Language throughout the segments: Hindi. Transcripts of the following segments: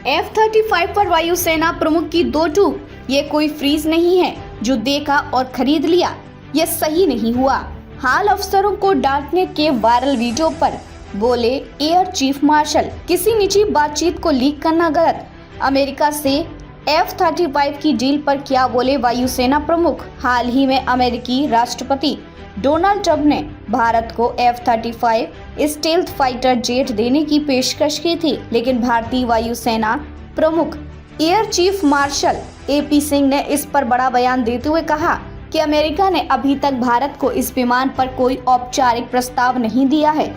F-35 पर वायुसेना प्रमुख की दो टूक। ये कोई फ्रीज नहीं है जो देखा और खरीद लिया। ये सही नहीं हुआ। हाल अफसरों को डांटने के वायरल वीडियो पर बोले एयर चीफ मार्शल। किसी निजी बातचीत को लीक करना गलत। अमेरिका से F-35 की डील पर क्या बोले वायुसेना प्रमुख। हाल ही में अमेरिकी राष्ट्रपति डोनाल्ड ट्रंप ने भारत को F-35 स्टेल्थ फाइटर जेट देने की पेशकश की थी, लेकिन भारतीय वायुसेना प्रमुख air chief marshal AP Singh ने इस पर बड़ा बयान देते हुए कहा कि अमेरिका ने अभी तक भारत को इस विमान पर कोई औपचारिक प्रस्ताव नहीं दिया है।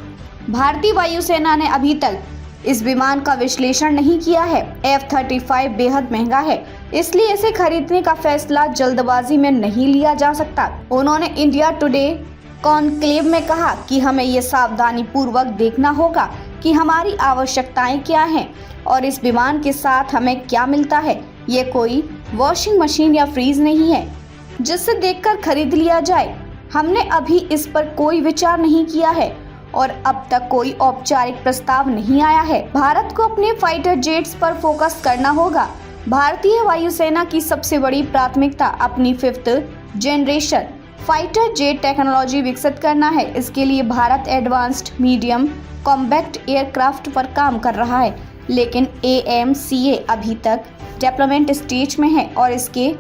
भारतीय वायुसेना ने अभी तक इस विमान का विश्लेषण नहीं किया है। F-35 बेहद महंगा है, इसलिए इसे खरीदने का फैसला जल्दबाजी में नहीं लिया जा सकता। उन्होंने इंडिया टुडे कॉन्क्लेव में कहा कि हमें ये सावधानी पूर्वक देखना होगा कि हमारी आवश्यकताएं क्या हैं और इस विमान के साथ हमें क्या मिलता है। ये कोई वॉशिंग मशीन या फ्रीज नहीं है जिसे देखकर खरीद लिया जाए। हमने अभी इस पर कोई विचार नहीं किया है और अब तक कोई औपचारिक प्रस्ताव नहीं आया है। भारत को अपने फाइटर जेट्स पर फोकस करना होगा। भारतीय वायुसेना की सबसे बड़ी प्राथमिकता अपनी 5th generation fighter jet technology विकसित करना है। इसके लिए Bharat advanced medium combat aircraft पर काम कर रहा है, लेकिन AMCA अभी तक डेवलपमेंट स्टेज में है और इसके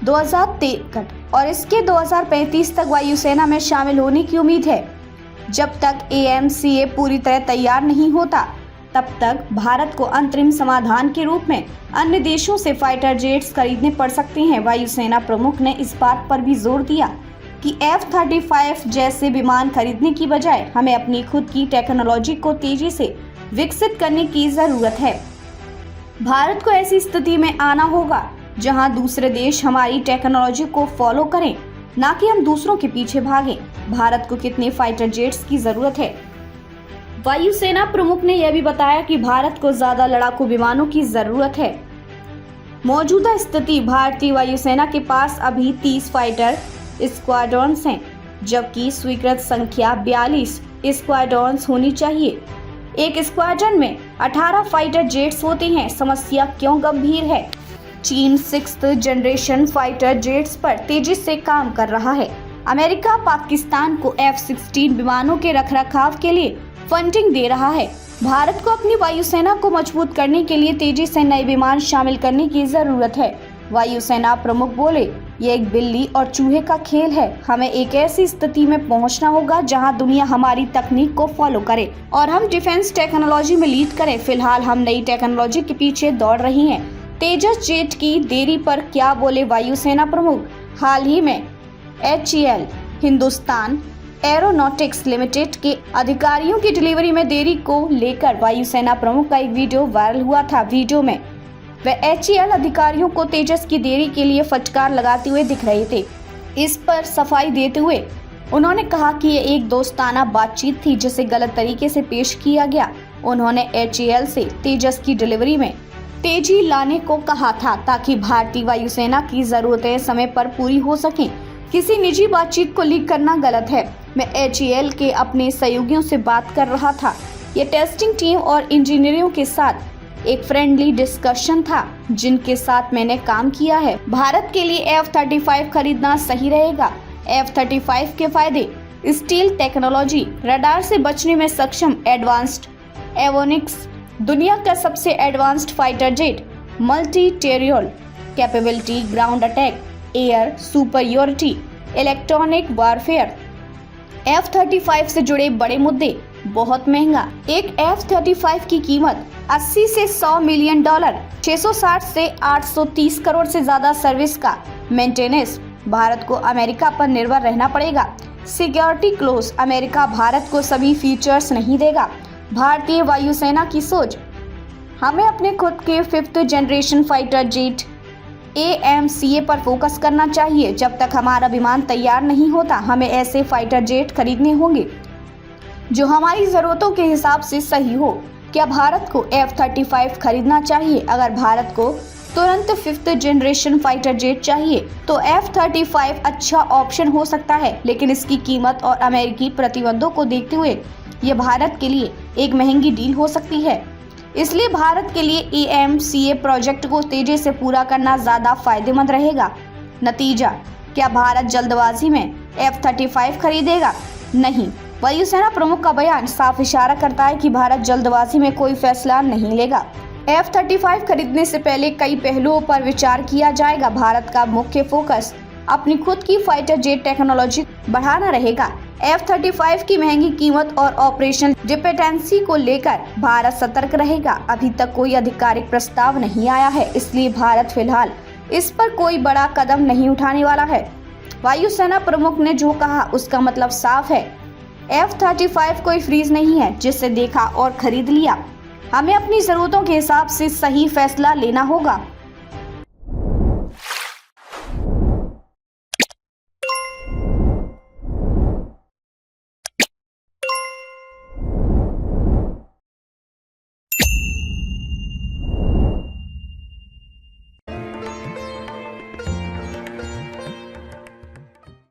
2035 तक वायुसेना में शामिल होने की उम्मीद है। जब तक AMCA पूरी तरह तैयार नहीं होता, तब तक भारत को अंतरिम समाधान के रूप में अन्य देशों से फाइटर जेट्स खरीदने पड़ सकते हैं। वायुसेना प्रमुख ने इस बात पर भी जोर दिया कि F-35 जैसे विमान खरीदने की बजाय हमें अपनी खुद की टेक्नोलॉजी को तेजी से विकसित करने की जरूरत है। भारत को ऐसी स्थिति में आना होगा जहां दूसरे देश हमारी टेक्नोलॉजी को फॉलो करें, ना कि हम दूसरों के पीछे भागें। भारत को कितने फाइटर जेट्स की जरूरत है। वायुसेना प्रमुख ने यह भी बताया कि भारत को ज्यादा लड़ाकू विमानों की जरूरत है। मौजूदा स्थिति भारतीय वायुसेना के पास अभी 30 फाइटर स्क्वाड्रॉन्स हैं, जबकि स्वीकृत संख्या 42 स्क्वाड्रॉन्स होनी चाहिए। एक स्क्वाड्रन में 18 फाइटर जेट्स होते हैं। समस्या क्यों गंभीर है? चीन 6th जनरेशन फाइटर जेट्स पर तेजी से काम कर रहा है। अमेरिका पाकिस्तान को F-16 विमानों के रखरखाव के लिए फंडिंग दे रहा है। भारत को अपनी वायुसेना को मजबूत करने के लिए तेजी से नए विमान शामिल करने की जरूरत है। वायुसेना प्रमुख बोले, ये एक बिल्ली और चूहे का खेल है। हमें एक ऐसी स्थिति में पहुंचना होगा जहां दुनिया हमारी तकनीक को फॉलो करे और हम डिफेंस टेक्नोलॉजी में लीड करें। फिलहाल हम नई टेक्नोलॉजी के पीछे दौड़ रही हैं। तेजस जेट की देरी पर क्या बोले वायुसेना प्रमुख। हाल ही में HAL हिंदुस्तान एरोनॉटिक्स लिमिटेड के अधिकारियों की डिलीवरी में देरी को लेकर वायुसेना प्रमुख का एक वीडियो वायरल हुआ था। वीडियो में वह HAL अधिकारियों को तेजस की देरी के लिए फटकार लगाते हुए दिख रहे थे। इस पर सफाई देते हुए उन्होंने कहा कि ये एक दोस्ताना बातचीत थी जिसे गलत तरीके से पेश किया गया। उन्होंने HAL से तेजस की डिलीवरी में तेजी लाने को कहा था ताकि भारतीय वायुसेना की जरूरतें समय पर पूरी हो सकें। किसी निजी बातचीत को लीक करना गलत है। मैं HAL के अपने सहयोगियों से बात कर रहा था। ये टेस्टिंग टीम और इंजीनियरों के साथ एक फ्रेंडली डिस्कशन था जिनके साथ मैंने काम किया है। भारत के लिए F-35 खरीदना सही रहेगा। F-35 के फायदे: स्टील टेक्नोलॉजी, रडार से बचने में सक्षम एडवांस्ड एवियोनिक्स, दुनिया का सबसे एडवांस्ड फाइटर जेट, मल्टी टेरियल capability, ground attack, air superiority, electronic warfare. F-35 से जुड़े बड़े मुद्दे: बहुत महंगा। एक F-35 की कीमत 80 से 100 मिलियन डॉलर, 660 से 830 करोड़ से ज्यादा सर्विस का मेंटेनेंस। भारत को अमेरिका पर निर्भर रहना पड़ेगा। सिक्योरिटी क्लोज: अमेरिका भारत को सभी फीचर्स नहीं देगा। भारतीय वायुसेना की सोच: हमें अपने खुद के 5th generation fighter jet AMCA पर फोकस करना चाहिए। जब तक हमारा विमान तैयार नहीं होता, हमें ऐसे फाइटर जेट खरीदने होंगे जो हमारी जरूरतों के हिसाब से सही हो। क्या भारत को F-35 खरीदना चाहिए? अगर भारत को तुरंत 5th जनरेशन फाइटर जेट चाहिए तो F-35 अच्छा ऑप्शन हो सकता है, लेकिन इसकी कीमत और अमेरिकी प्रतिबंधों को देखते हुए ये भारत के लिए एक महंगी डील हो सकती है। इसलिए भारत के लिए AMCA प्रोजेक्ट को तेजी से पूरा करना ज्यादा फायदेमंद रहेगा। नतीजा, क्या भारत जल्दबाजी में F-35 खरीदेगा? नहीं। वायुसेना प्रमुख का बयान साफ इशारा करता है कि भारत जल्दबाजी में कोई फैसला नहीं लेगा। F-35 खरीदने से पहले कई पहलुओं पर विचार किया जाएगा। भारत का मुख्य फोकस अपनी खुद की फाइटर जेट टेक्नोलॉजी बढ़ाना रहेगा। F-35 की महंगी कीमत और ऑपरेशनल डिपेंडेंसी को लेकर भारत सतर्क रहेगा। अभी तक कोई आधिकारिक प्रस्ताव नहीं आया है, इसलिए भारत फिलहाल इस पर कोई बड़ा कदम नहीं उठाने वाला है। वायुसेना प्रमुख ने जो कहा उसका मतलब साफ है। F-35 कोई फ्रीज नहीं है जिसे देखा और खरीद लिया। हमें अपनी जरूरतों के हिसाब से सही फैसला लेना होगा।